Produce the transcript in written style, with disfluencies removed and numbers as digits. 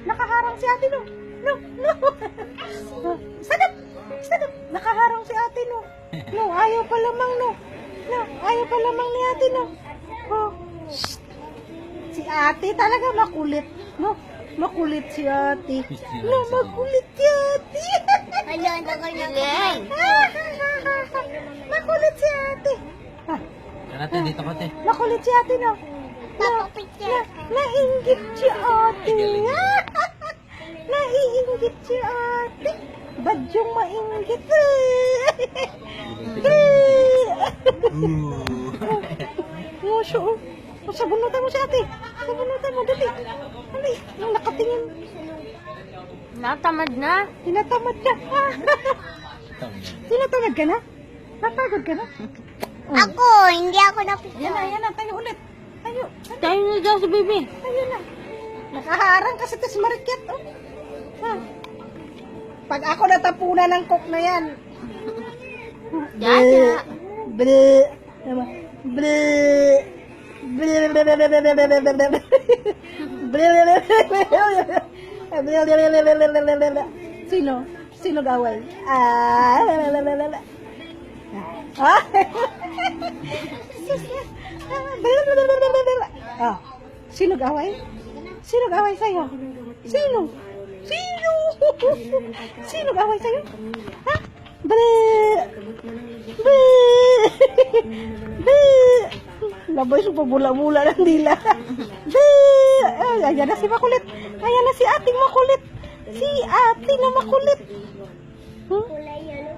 Nakaharang si ate, no. No, no. Sadap. Sadap. Nakaharang si ate, no. No, ayaw pa lamang, no. No, ayaw pa lamang ni ate, no. Oh. Shh. Si ate talaga makulit, no. Makulit si ate. No, makulit si ate. Hala, ang tagal na gang. Makulit si ate. Ah, Ate, dito ka, te. makulit si ate, no. Nainggit si ate. Naiinggit si ate. Badyong mainggit. Musyo. Sabunutan mo si ate. Sabunutan mo, dali. Dali. Nung nakatingin. Natamad na. Tinatamad ka. Tinatamad ka na? Napagod ka na? Ako, hindi ako napito. Yan na. Tayo ulit. Tayo. Tayo na daw sa baby. Tayo na. Nakaharang kasi ito si Mariket. Oh. Ha. Pag ako natapunan ng cook na yan. Dada. Ble. Ble. Sino? Sino gaway? Ah. Ah. Sino gaway? Sino gaway sa'yo? Sino? Sino? Sino gaway sa'yo? Ha? Ble! Ble! Ble! Labay sa pabula-bula ng dila. Ble! Ay, ayan na si makulit. Ayan na si ating makulit. Si ate na makulit.